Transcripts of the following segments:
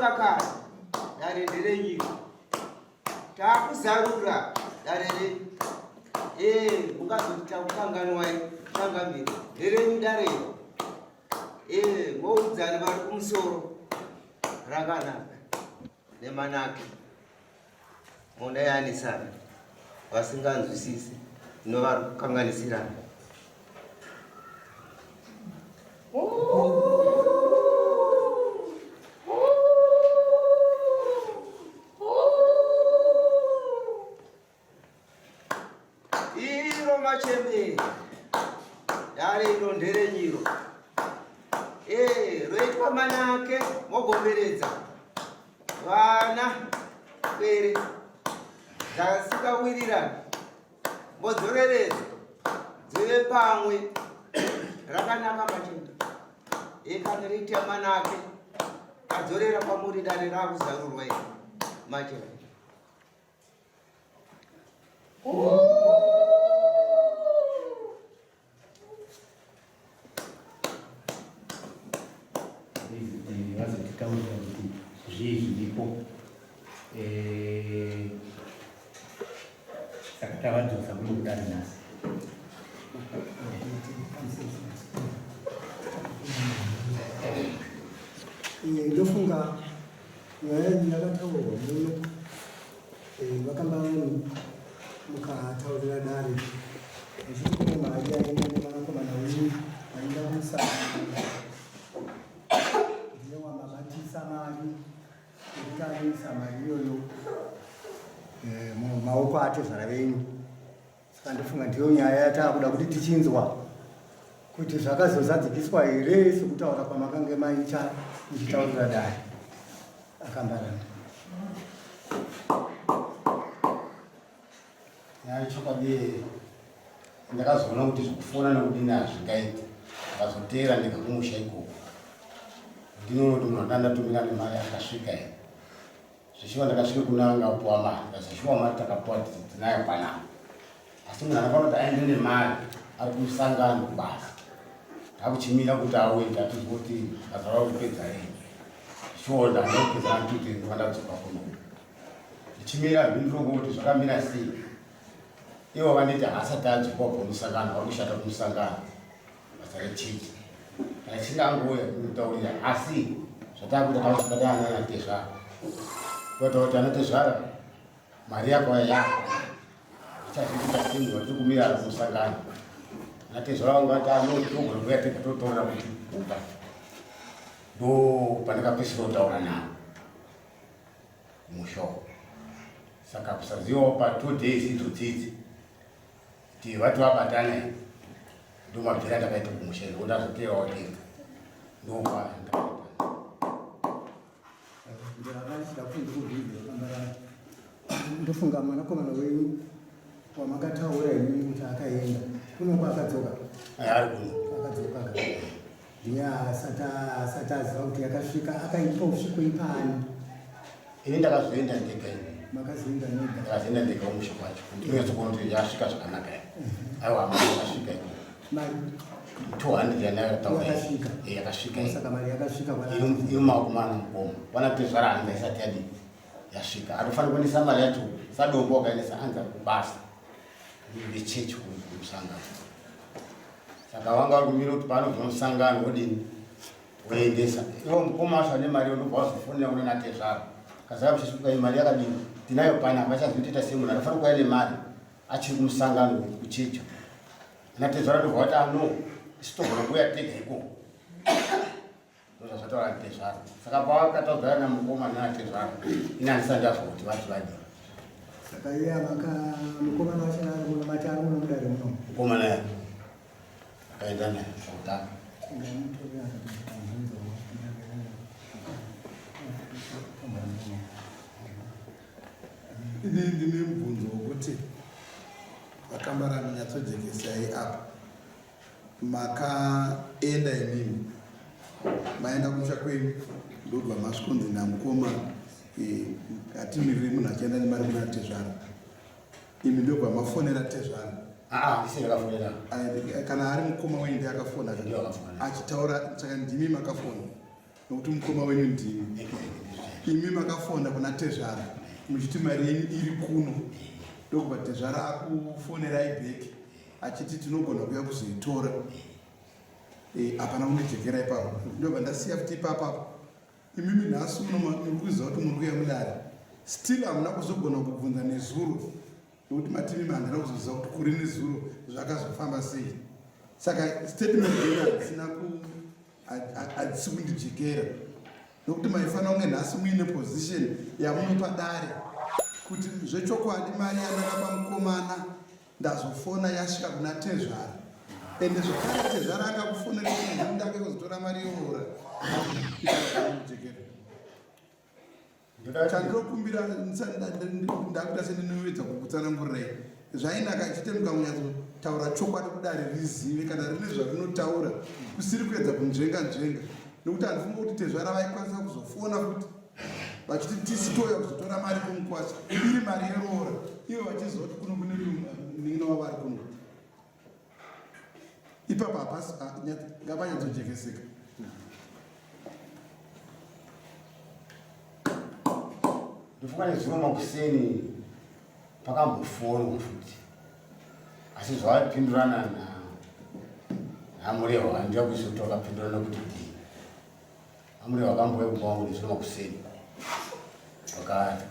Takaka, that is the you. Taku Zarura, that is it. Bukanganway, Tangami, the rain dare. More than Marumso Ragana, the Manaki. Monayani San, Wasingan to see Nova Kanganisira. Iro Machembe, Dari don't Dereniro. Roitwa manake mogomereza vana pere dzasikawirirana modzorereza dzive pamwe rakanaka machenda kana riita manake adzorera pamuri dare rakuzarurwa machenda Ndipo sakatawadzo samunodari nasi ndofunga ndakataurwa muno vakamba mukataurira dare zvichikune mari yaenda nevanakomana wenyu vainda kusa ndinewamabatisa mari ekutanisa mari iyoyo mumaoko atezvara venyu. Saka ndofunga ndiyo nyaya yataakuda kuti tichinzwa kuti zvakazozadzikiswa here sekutaura kwamakange maita muchitaurira dare akambarana. nyaya chokwadi ndakazoona kuti zvekufona nekudini hazvingaiti ndakazotera ndikakumusha ikoko ndinoona kuti munhu akandatumira nemari akasvika here zvichiva ndakasvika kuna angapuwa mari ndikazoshuwa mari takapuwa tinayo panapa asi munhu anafanira kuti aende nemari ari kumusangano kubasa akuchimira kuti awende atizwa kuti azava kupedza rei zvichiwa ndandakupedza nandikuti ndokandadzoka kuno ndichimira mhinduro kuti zvakamira sei ivo vaneti haasati adzoka kumusangano vari kushata kumusangano basa rechechi kana chingangoya kumutaurira asi zvatakuti akasvika anana Tezvara kuita kuti ana Tezvara mari yako yako ichazviita semunhu watiri kumira ari kumusangano ana Tezvara ungati anotogona kuya tega totaura kuti uba ndo pandakapesera kutaura navo mushoko. Saka kusazivawo pa 2 days idzodzi kuti vati vabatana ndo mabvira ndakaita kumusha ndazoterawo tega ndopa ndofunga mwanakomana wenyu wamakataura imi kuti akaenda kunongo akadzoka ari kuno akadzoka ndiye asati aziva kuti yakasvika akaipa usvikoi pani. ini ndakazoenda ndega makazoenda nega ndakazoenda ndega umusha kwacho ndinyatsokona kuti yasvika zvakanaka aiwa mari yakasvika 200 yanayataura yakasvika saka mari yakasvika iri makumana mukoma wana Tezvara anga isati yadi yasvika anofanira kuendesa mari yacho sadombo wakaendesa anza kubasa vechechi kumusangano. Saka wanga uri kumira kuti panobva musangano wodini woendesa iwo mukoma wacho ane mari unobva wazofonera kuna Tezvara kazava kuchisvika mari yakadini tinayo pana vachazoita semunhu anofanira kuva nemari achiri kumusangano kuchecha ana Tezvara ndobva wati ano isitogona kuya tega ikoko ndozvazvataura Tezvara. Saka pavakataudzana namukoma nana Tezvara ini handisati ndazwa kuti vati vadini. Saka iye mukomana wacho ari muno mati ari muno mudare muno mukomana yake akaenda naye zvautano ndine mubvunzo wokuti vakambarana nyatsodzekesai apa makaenda imimi maenda kumusha kwenyu ndobva masvikonzi namukoma atimiriri munhu achienda nemari kuna Tezvara imi ndobva mafonera Tezvara ndisi ndakafonera kana ari mukoma wenyu ndi akafona achitaura saka ndimi makafona nokuti mukoma wenyu ndimi imi makafonda kuna Tezvara muchiti mari yenyu iri kuno, ndokubva Tezvara akufonerai bheki achiti tinogona kuuya kuzoitora. Hapana kundijekera ipapo, ndobva ndasiya futi ipapapo. Imimi nhasi muri kuziva kuti muri kuuya mudare, still hamuna kuzogona kubvunza nezuro, nokuti matimi handina kuzoziva kuti kuri nezuro zvakazofamba sei. Saka statement yenyu hadzisi kundijekera, nokuti maifanira kunge nhasi muine position yamunopa dare kuti zvechokwadi mari yandakapa mukomana ndazofona yasvika kuna Tezvara, ende zvekare Tezvara akakufonera kuti ndake kuzotora mari yoora. Chandirokumbira ndakuita sendinoedza kukutsanangurirai zvainaka chite mukamunyatsotaura chokwadi kudare rizive kana rine zvarinotaura kusiri kuedza kunzvenga nzvenga, nokuti handifunga kuti Tezvara vaikwanisa kuzofona futi vachiti tisitoya kuzotora mari kumukwasha iri mari yeroora, ivo vachiziva kuti kuno kune munin'ina wavari kuno. Ipapo hapasi ngavanyatsojekeseka. Ndifunga nezuro makuseni pakambofonwa futi, asi zvavapindurana namurehwa handira kuisoti wakapindurana kuti kudini. Amurehwa akambouya kumba wangu nezuro makuseni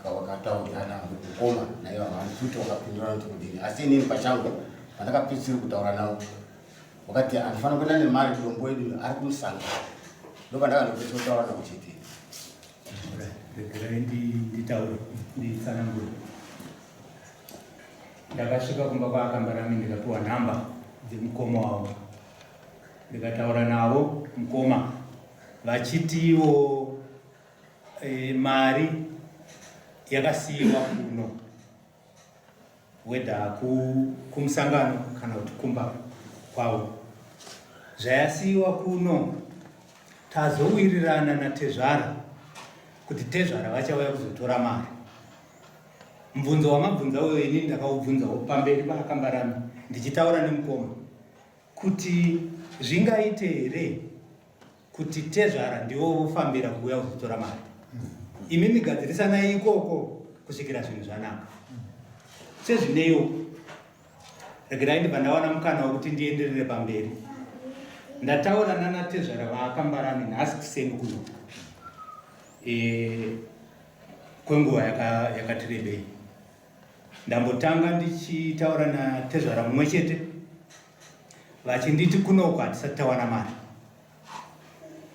wakataurirana mukoma naivo handituti wakapindurana kuti kudini, asi inini pachangu pandakapedzisira kutaura navo wakati handifana kuenda nemari kudombo wedu ari kumusanga, ndopandakandopedzisira kutaura navo chete. Regerai nditaure nditsanangure. Ndakasvika kumba kwaakambarami ndikapiwa nhamba dzemukoma wavo, ndikataura navo mukoma vachitiwo mari yakasiyiwa kuno, wedha kumusangano kana kuti kumba kwavo. Zvayasiyiwa kuno tazowirirana naTezvara kuti Tezvara vachauya kuzotora mari. Mubvunzo wamabvunza uyo ini ndakaubvunzawo pamberi paakambarami ndichitaura nemukoma kuti zvingaite here kuti Tezvara ndiwo vofambira kuuya kuzotora mari. Imi migadzirisana ikoko kusvikira zvinhu zvanaka. Sezvineyo regerai ndibva ndawana mukana wekuti ndienderere pamberi. Ndataurana naTezvara vaakambarami nhasi kuseni kuno kwenguva yakati rebei. Ndambotanga ndichitaura naTezvara mumwe chete vachinditi kunoko hatisati tawana mari.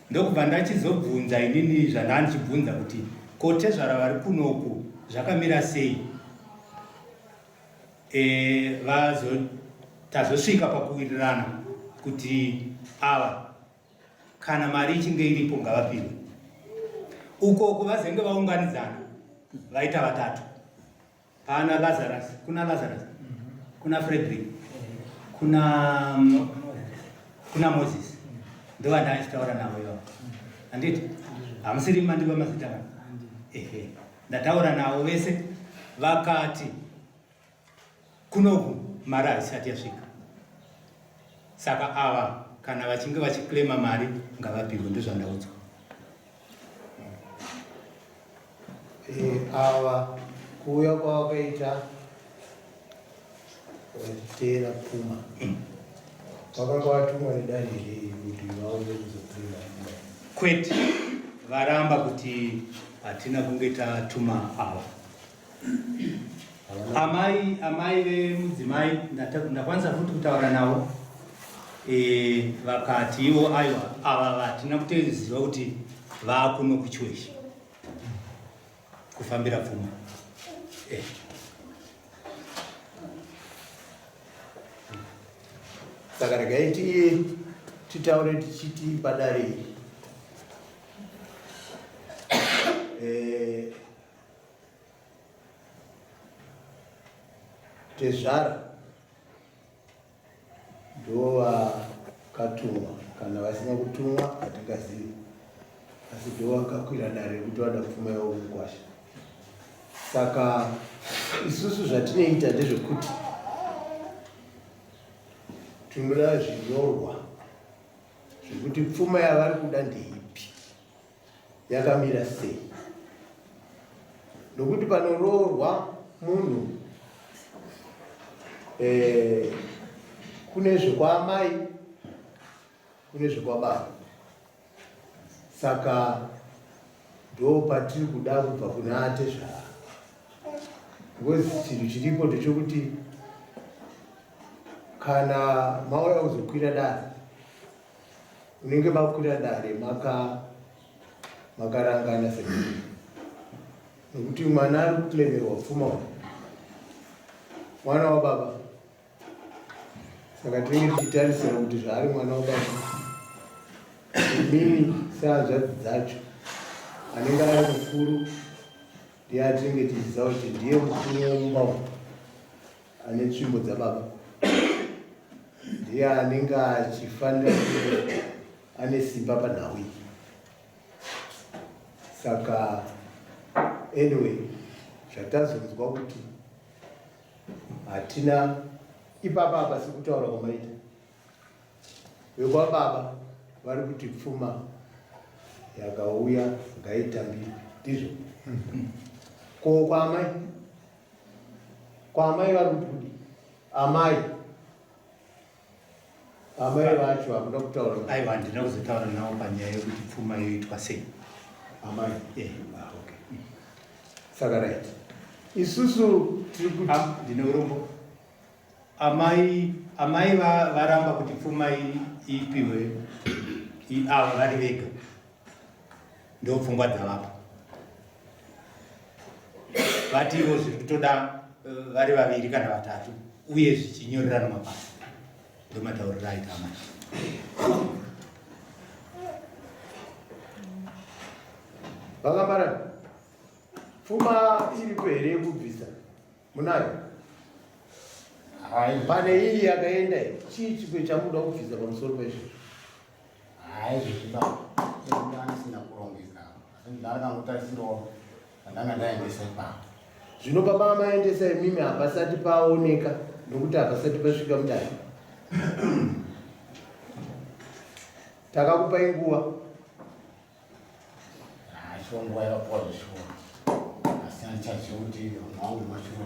Ndokubva ndachizobvunza inini zvandandichibvunza kuti ko Tezvara vari kunoko zvakamira sei. Tazosvika pakuwirirana kuti ava kana mari ichinge iripo ngavapiwe. Ukoko vazenge vaunganidzana vaita vatatu, pana Lazarus, kuna Frederick, kuna Moses, ndo vandachitaura navo ivo. Handiti hamusiri mandiva mazita vanhu. Ndataura navo vese vakati kunoku mari haisati yasvika, saka ava kana vachinge vachiklema mari ngavapiwe, ndozvandaudzwa. Ava kuuya kwavakaita vachiteera pfuma vakanga vatumwa nedare rei kuti vauye kuzoprima kwete, varamba kuti hatina kunge tatuma ava. Amai vemudzimai ndakwanisa futi kutaura navo, vakati ivo aiwa ava vatina kutoziva kuti vaakuno kuchiweshi kufambira pfuma. Saka regai titaure tichiti padare Tezvara ndo vakatumwa, kana vasina kutumwa hatingazivi, asi ndo vakakwira dare kuti vada pfuma yavo mukwasha. Saka isusu zvatinoita ndezvekuti tinoda zvinyorwa zvekuti pfuma yavari kuda ndeipi, yakamira sei, nokuti panoroorwa munhu kune zvekwamai kune zvekwababa. Saka ndo patiri kuda kubva kuna Tezvara. Because chinhu chiripo ndechekuti kana mauya kuzokwira dare, unenge makwira dare makarangana sekundu, nokuti mwana ari kukilemerwa pfuma, mwana wababa. Saka tinenge tichitarisira kuti zvaari mwana wababa, imini sehanzvadzi dzacho anenge ari mukuru ndiye atinenge tichiziva kuti ndiye mukuru womumba ane tsvimbo dzababa, ndiye anenge achifanira kuti ane simba panhau iyi. Saka anyway, zvatazonzwa kuti hatina ipapa hapasi kutaura kwamaita. Vekwababa vari kuti pfuma yakauya ngaitambirwe, ndizvo. Ko kwamai vari kuti kudi amai vacho hakuda kutaura. Aiwa, ndina kuzotaura navo panyaya yekuti pfuma yoitwa sei. Amai, okay. Saka right, isusu tiri kuti ndine urombo. Amai varamba kuti pfuma ipiwe ava vari vega, ndo pfungwa dzavapo. Vativo zviri kutoda vari vaviri kana vatatu, uye zvichinyorerana mabasa. Ndo matauriro aita amai. Vakambara pfuma iripo here yekubvisa? Munayo? Pane iyi yakaenda iyi, chii chikwe chamuda kubvisa pamusoro paizvozvo? Zvichiba anisina kurongeka, ndakangotarisirawo pandanga ndaendesa ipapo. Zvino baba amaendesa imimi hapasati paoneka, nokuti hapasati pasvika mudare. Takakupai nguva. Sure nguva yakapuwa zvishoma, asi handichazivi kuti mwangu machuru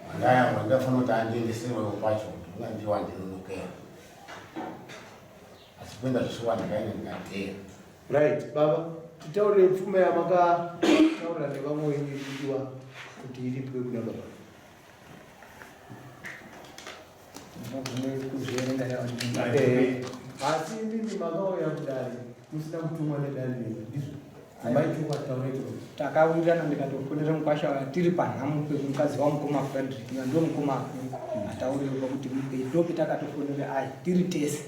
mandaya wandafanira kuti andiendeserewo pacho kuti ungandiwa ndinonokera, asi kuenda zvishoma ndikaenda ndikateera. Right, baba, titaurire pfuma yamakataura nevamwe wenyu ichidiwa kuti iripwe kuna baba. Asi imimi makauya kudare musina kutumwa nedare nemi, ndizvo amaitumwa taureko. Takawirirana ndikatofonera mukwasha tiri panhamu kwemukadzi wamukoma Frederick, ndo mukoma ataurirwa kuti ndopi takatofonera ai tiri tese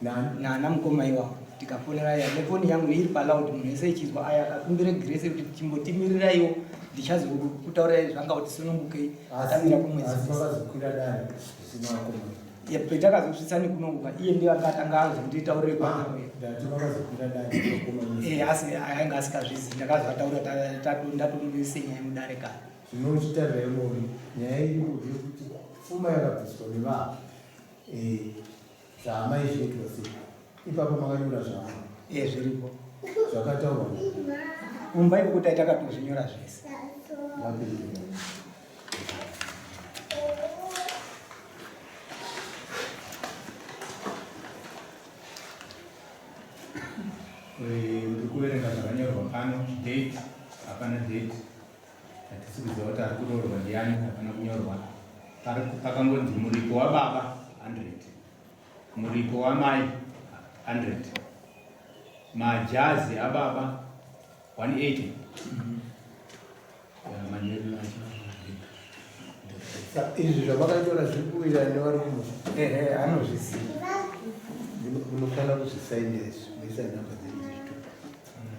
nana mukoma iwapo. Tikafonera ya nefoni yangu iri paloud, munhu wese echizwa aya akakumbire Grace kuti chimbotimirirayo ndichazokutaurirai zvanga kuti sunungukei atamira kumwedzi. Asi vakazokwira dare zvisina vakomana. Petakazosvitsani kunonguka iye ndiye akatanga azonditaurire kwamwe. Ndati vakazokwira dare vakomana. Asi ainga asikazvizivi, ndakazvataura ndatomuise nyaya yemudare kare. Zvinochitarirai mori nyaya iri kubve kuti pfuma yakabviswa nevanhu zvaamai zvoitwa sei. Ipapo makanyora zvaamai. Zviripo. Zvakataurwa mumba ikukutai takatozvinyora zvese. Ndikuverenga zvakanyorwa pano, date, hapana date. Hatisi kuziva kuti ari kuroorwa ndiani, hapana kunyorwa. Pakangonzi muripo wababa 100, muripo wamai 100, majazi ababa 180. izvi zvavakanyora zviri kuwirirana nevari kumusha. Anozviziva. Munofanira kuzvisainira izvi, muisa nhamba dzenyu dzezvito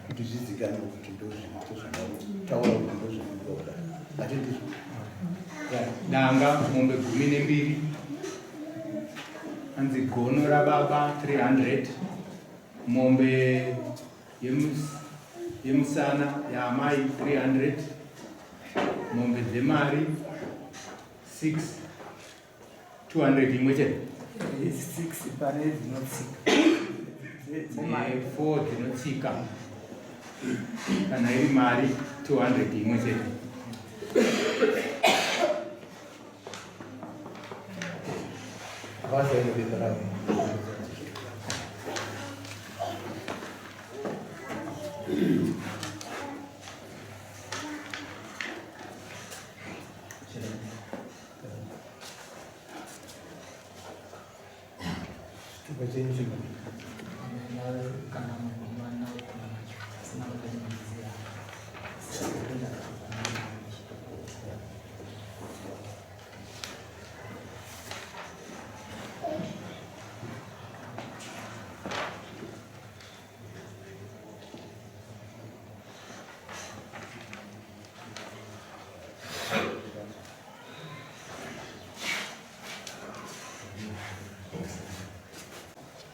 kuti zvizikanwe kuti ndozvito zvataura kuti ndozvinoitwa kudai. Hatindizvo. Danga mombe 12, anzi gono rababa 300, mombe yemusana yaamai 300, mombe dzemari 6, 200 imwe chete. 6 pane dzinotsika. 4 dzinotsika. kana iri mari 200 imwe chete. Basa inobetera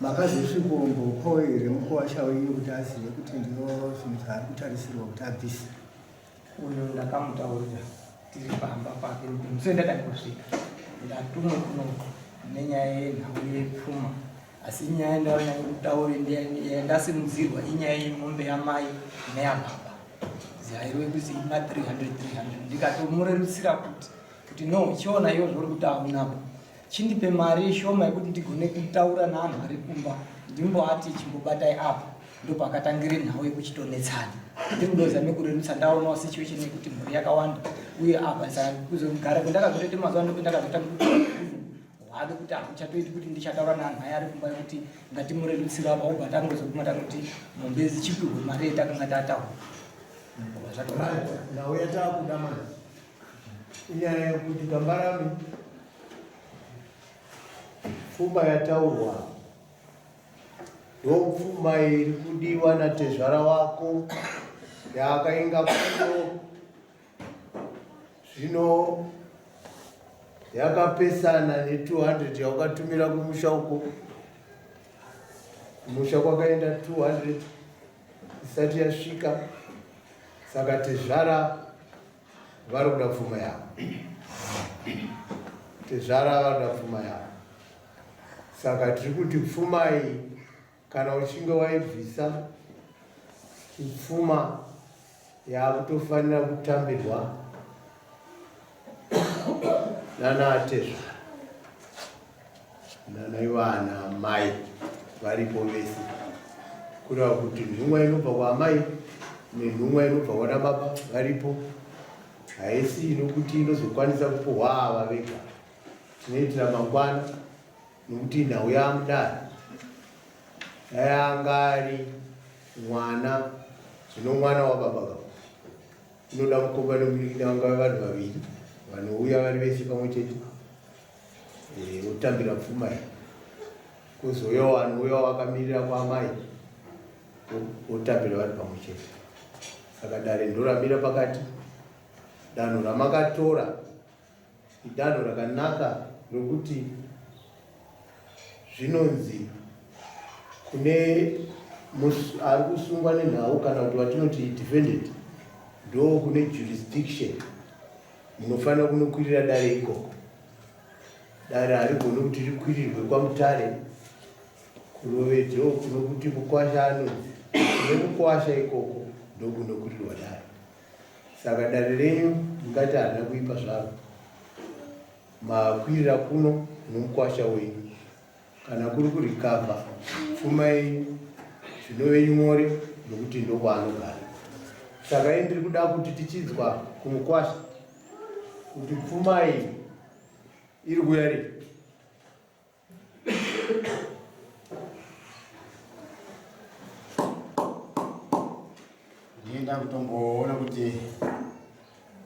makazosvikombopo here mukuwasha wenyu kuti azive kuti ndino zvinhu zvaari kutarisirwa kuti abvise. Uyo ndakamutaurira tiri pamba pake muso ndadai kusvika ndatumwe kuno nenyaya yenhau yepfuma, asi nyaya ndanyanya kutaura yandasimudzirwa inyaya yemombe yamai neyababa zvairwe kuzi ima 300 ndikatomurerutsira kuti no chiona iyo zvori kuti aunapa chindipe mari shoma yekuti ndigone kutaura naanhu ari kumba ndimboati chimbobatai apa ndopakatangira nhau yekuchitonetsana ndimudozame kurerutsa ndaonawo situation yekuti mhuri yakawanda uye apa saka kuzogara kwendakazotoite mazuva ando kwendakazotanga hwave kuti hakuchatoiti kuti ndichataura naanhu aya ari kumba yekuti ngatimurerutsira apa ubva tangozoguma tangoti mombe zichipirwe mari yetakanga tataura nhau yatakuda mani inyaya yekuti kambarami pfuma yataurwa ndopfuma iri kudiwa natezvara wako yaakainga kuno zvino yakapesana ne200 yaukatumira kumusha uko. Kumusha kwakaenda 200 isati yasvika, saka tezvara vari kuda pfuma yavo. Tezvara vari kuda pfuma yavo. Saka tiri kuti pfuma iyi kana uchinge waibvisa, pfuma yakutofanira kutambirwa nanaatezvara nanaiwana mai varipo vese, kureva kuti nhumwa inobva kwaamai nenhumwa inobva kwana baba varipo. Haisi inokuti inozokwanisa kupohwa ava vega, tinoitira mangwana nokuti nhau yamudari dai anga ari mwana zvino mwana wababa gavo inoda mukomba nomunikida vanga vanhu vaviri vanouya vari vese pamwe chete votambira pfuma iyi, kuzouyawo vanouyawo vakamirira kwaamai votambira vari pamwe chete. Saka dare ndoramira pakati. Danho ramakatora idanho rakanaka rokuti zvinonzi kune ari kusungwa nenhau kana kuti vatinoti defendant ndo kune jurisdiction munofanira kunokwirira dare ikoko. Dare harigone kuti rikwirirwe kwamutare kurovedho kunokuti kukwasha anonzi kune kukwasha ikoko ndo kunokwirirwa dare. Saka dare renyu ngati harina kuipa zvaro, makwirira kuno nomukwasha wenyu. Kana kuri kurikavha pfuma iyi zvinove nyore nokuti ndo kwaanogara. Saka ini ndiri kuda kuti tichinzwa kumukwasha kuti pfuma iyi iri kuya rii. Ndienda kutomboona kuti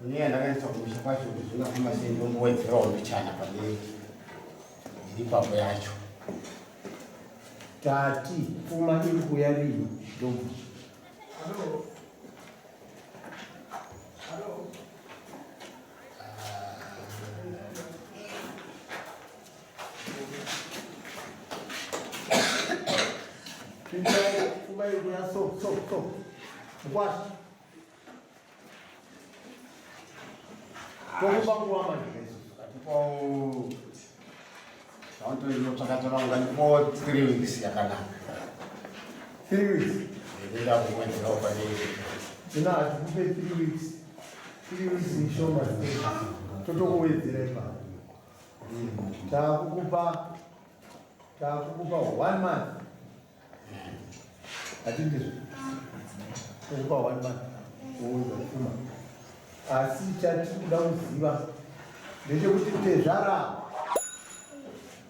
kune ndakaisa kumusha kwacho kuti zvinofamba sei ndombowedzerawo mbichana pane iri papo yacho. Tati pfuma iri kuya rii ndombo? Pfuma iri kuya so mukwasha tokuba nguva manhezo katipo zvauntoinotsvakatsvaka ndipo 3 weeks yakanaka. 3 weeks ndikuenda kumwedzerawo pane mina hatikupe 3 weeks 3 weeks nishoma totokuwedzera ipapo takukupa 1 month hatindizvo tokupa 1 month uwedza pfuma asi chatiri kuda kuziva ndechekuti Tezvara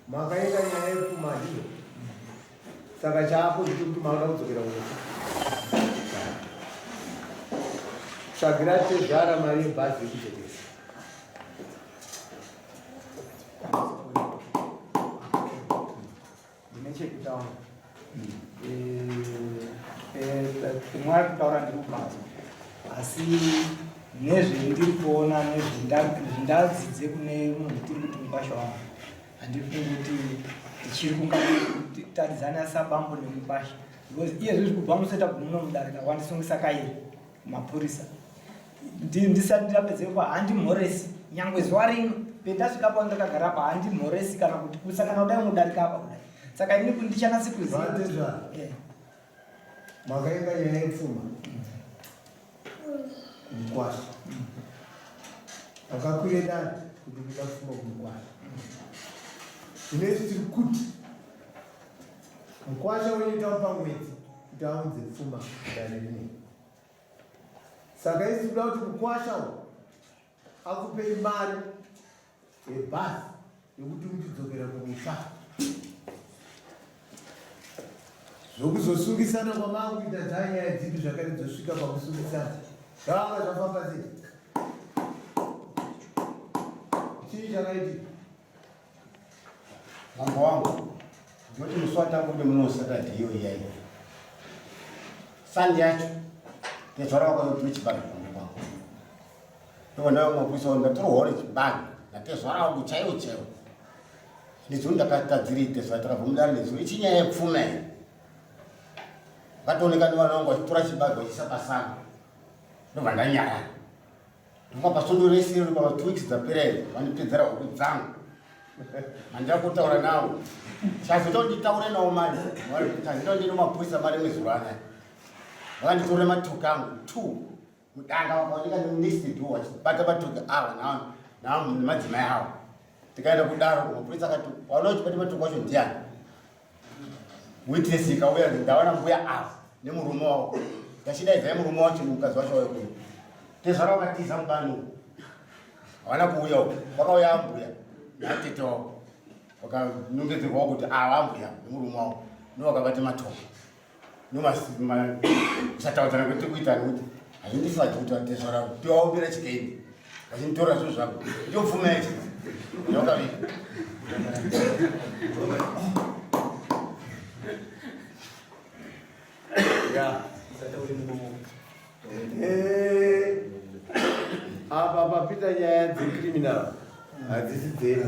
makaenda nyaya yepfuma ndiyo saka chaapo ndechekuti maoda kudzokera kunyika tsvagira Tezvara mari yebhazi yekutengesa ndinechekutaura mwari kutaura ndiri kubhazi asi nezvendiri kuona nezvendadzidze kune munhu tiri kuti mupasha wangu handiri fungi kuti tichiri kungatarisana sabambo nemupasha because iye zviri kubva musetup munomudarika wandisungisa kairi mapurisa ndisati ndapedze kupa handi mhoresi nyangwe zuva rimwe pendasvika pa ndakagara pa handi mhoresi kana kuti kusa kana kudai mudarika apa kudai saka ini ndichanasi kuziva makaenda nyaya yepfuma mukwasha akakwire dani kuti kuda kufuma kumukwasha inoiti tiri kuti mukwasha unoitawo pamwedzi kuti aunze pfuma dani rinei saka isi kuda kuti mukwashawo akupei mari yebhazi yekuti muchidzokera kumusha zvokuzosungisana kwamangu kuita dzanyaya dzipi zvakare dzosvika pakusungisana zvavanga zvafamba sei chii chakaitika mambo wangu ndoti musi watangupe munosakadhi iyo iyai sandi yacho Tezvara wakazoti chibagi pangu pangu ndonayo mapurisa ndatorohore chibagi naTezvara wangu chaiwo chaiwo ndizvo ndakatadziri Tezvara takabva mudare nezuva ichinyaya yepfuma here vakatoneka nevana vangu vachitora chibagi vachiisa pasanga ndobva ndanyaya ndokapasondoresiro ndokapa 2 weeks dzapera here vandipedzera huku dzangu handira kutaura navo chazvito nditaure navo mari chazvito ndino mapurisa mari mezuro anaya vakanditorera matuka angu 2 mudanga vakaoneka neministido vachibata matuka ava navo nemadzimai avo tikaenda kudaro mapurisa akati waona uchibata matuka wacho ndiani witness ikauya ndaona mbuya ava nemurume wavo ndachidaidzai murume wacho mukadzi wacho waikuno Tezvara vakatiza mubanu havana kuuya uko vakauya ambuya natete wavo vakanongedzerwawo kuti ava ambuya nemurume wavo ndovakabata matoka kusataudzana kwete kuita nekuti hazvindifadzi kuti Tezvara tiwaumbira chikendi vachinditora zvinhu zvako ndiopfuma yacho ndokavika apa papita nyaya dzecriminal hadzisi dzedu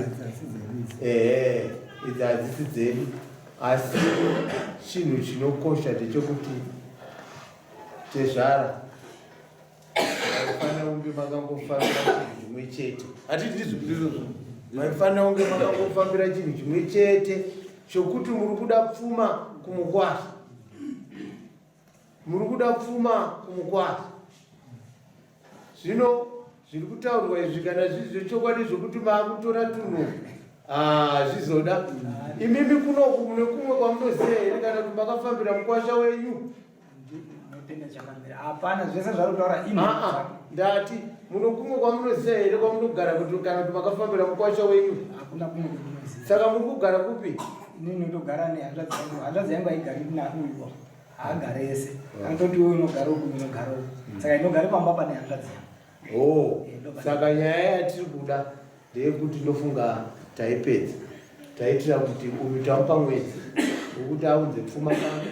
idzi hadzisi dzedu asi chinhu chinokosha ndechekuti Tezvara maifanira kunge makangofambira chinhu chimwe chete hatiti ndizvo maifanira kunge makangofambira chinhu chimwe chete chokuti muri kuda pfuma kumukwasha muri kuda pfuma kumukwasha zvino zviri kutaurwa izvi kana zvizvo chokwadi zvokuti maakutora tunhu zvizoda imimi kunoku nekumwe kwamunoziva here kana kuti makafambira mukwasha wenyu hapana zvese zvarikutaura ndati muno kumwe kwamunoziva here kwamunogara kuti kana kuti makafambira mukwasha wenyu hakuna kumwe kunoziva saka muri kugara kupi inini ndogara nehanzvadzi yangu aigari nauywa haagare ese anototi uyu unogara uku unogara uku saka inogare pamba pane hanzvadzi yangu saka nyaya yatiri kuda ndeyekuti ndofunga taipedza taitira kuti uyu tamupa mwedzi wekuti aunze pfuma pano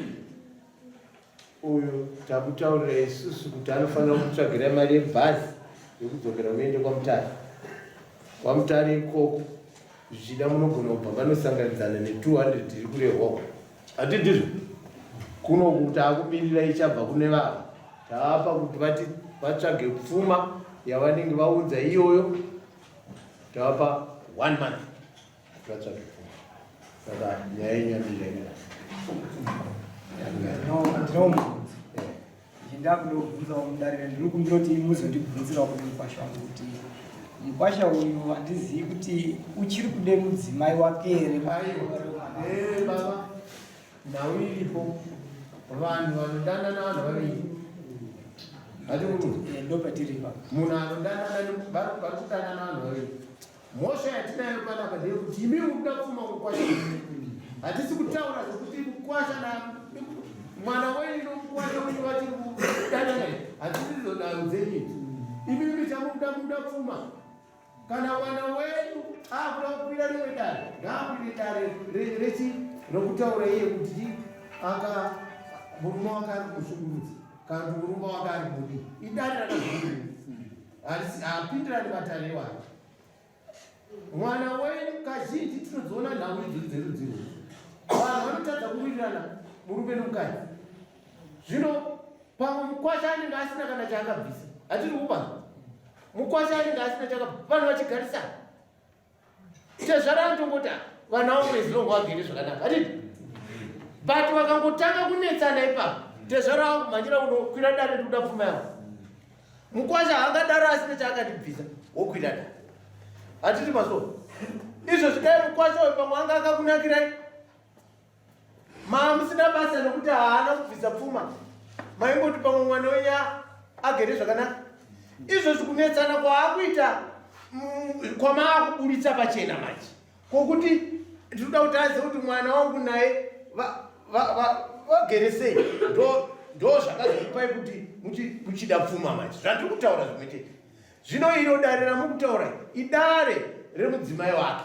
uyu takutaurira isusu kuti anofanira kutsvagira mari yebhazi yekudzokera muende kwamutare ikoko zvichida munogona kubva vanosanganidzana ne200 iri kurehwako hatidizvo kuno kuti akumirira ichabva kune vavo taapa kuti vatsvage pfuma yavanenge vaunza iyoyo tavapa 1 month vatsvage pfuma saka nyaya yenyu yandizvaira chendakundobvunza mudarire ndiri kundoti muzondibvunzirawo kuti mukwasha wangu kuti mukwasha uyu handizivi kuti uchiri kude mudzimai wake here. Baba nhau iripo vanhu vanodana navanhu vaviri ndopatiripa munhu anodana vari kudana navanhu vaviri. Mhosva yatinayo panapa ndeyekuti imi mukuda kupfuma mukwasha. Hatisi kutaura zvokuti mukwasha mwana wenyu nomukwasha wenyu vachiri kudana naye. Hatisi zodaro dzenyu. Imi muda kupfuma. Kana mwana wenyu akuda kukwira rimwe dare ngaakwire dare rokutaura iye kuti murume wake ari kushungurudza kana kuti murume wake ari kudi idare rakazii hapindirani matare iwayo. Mwana wenyu kazhinji tinodziona nhau idzi dzerudziro vanhu vanotadza kuwirirana murume nomukadzi. Zvino pamwe mukwasha anenge asina kana chaakabvisa hatiri kupa mukwasha anenge asina chaakabvisa vanhu vachigarisana. Tezvara anotongoti vanhu avo mwezi longo vagere zvakanaka hatiti but vakangotanga kunetsana ipapo Tezvara avo kumhanyira kunokwira dare rikuda pfuma yavo. Mukwasha haangadaro asina chaakatibvisa wokwira dare hatiti maso izvo zvidai mukwasha uyu pamwe anga akakunakirai musina basa nekuti haana kubvisa pfuma maingoti pamwe mwana wenya agere zvakanaka. Izvozvi kunetsana kwaakuita kwamaakuburitsa pachena manje kwokuti ndinoda kuti azive kuti mwana wangu naye vagere sei ndo zvakazopai kuti muchida pfuma manje zvandiri kutaura zvimwete. Zvino iro dare ramukutaura idare remudzimai wake.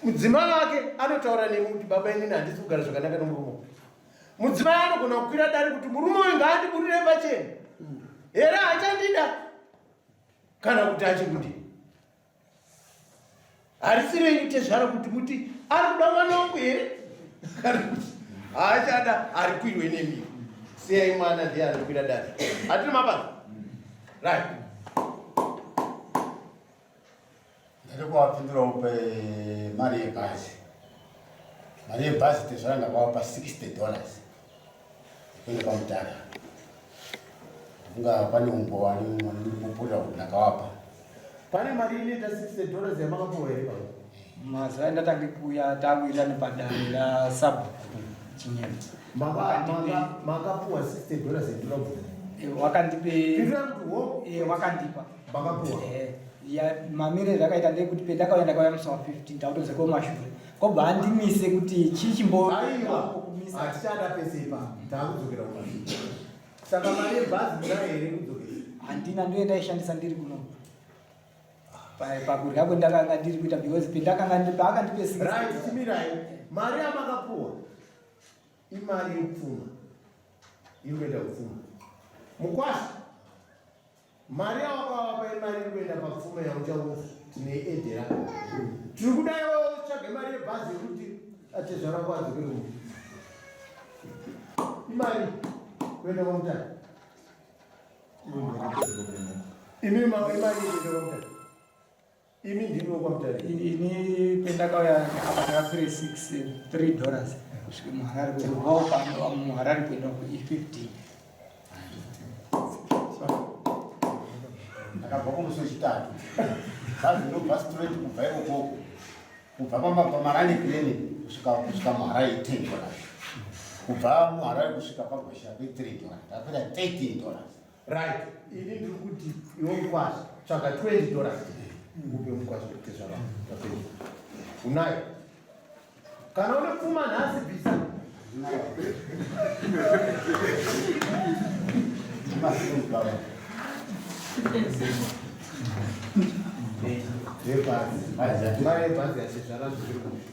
Mudzimai wake anotaura nemi kuti baba inini handisi kugara zvakanaka nomurume. Mudzimai anogona kukwira dare kuti murume uyu ngaandiburire pachena here achandida kana kuti achikudii. Harisirei Tezvara kuti muti ari kuda mwana wangu here kana kuti haachada ari kuirwe nemi. Siyai mwana ndiye anokwira dare hatiri mabasa right. Ndiri kuwapindurawo mari yebhazi. Mari yebhazi Tezvara ndakawapa $60 kuenda pamudhara. Ndinga pane umbowani ndiri kupurira kuti ndakawapa. Pane mari inoita $60 yamakapuwa here pano? Mazuva andatange kuuya takuirana padare raSabha Chinyeni. Makapuwa $60 endurabvu. Wakandipe wakandipa makapuwa mamire zvakaita ndekuti pendakauya ndakauya musi wa15 ndakutoze komashure kobva andimise kuti chichimbokumisa hatichada pese ipa takudzokera kumashure. Saka mari yebhazi munayo here kudzokera? handina ndoendaishandisa ndiri kuno pakurya kwendakanga ndiri kuita because paakandipe right. Timirai mari yamakapuwa imari yekupfuma iri kuenda kupfuma. Mukwasha mari yawakawapa imari iri kuenda papfuma yauchaufu tine edhera. Tiri kudaiwo tsvage mari yebhazi yekuti Tezvara kwadzokere umu imari kuenda kwamutare. Imi imari kuenda kwamutare. Imi ndiriwo kwamutare. Ini pendakauya apa takakwire $3 kusvika muHarare kubvawo pano muHarare kuenda ku15. Ndakabva kumusi wechitatu. Bhazi ndobva straight kubva ikoko kubva pamarani plane kusvika muHarare $10. Kubva muHarare kusvika paGwesha $3 ndakwira $13. Right. Ini ndiri kuti iwe mukwasha tsvaga $20 upe mukwasha Tezvara unayo. Kana une pfuma nhasi bvisa. Mari yebhazi yaTezvara zviri kumusha.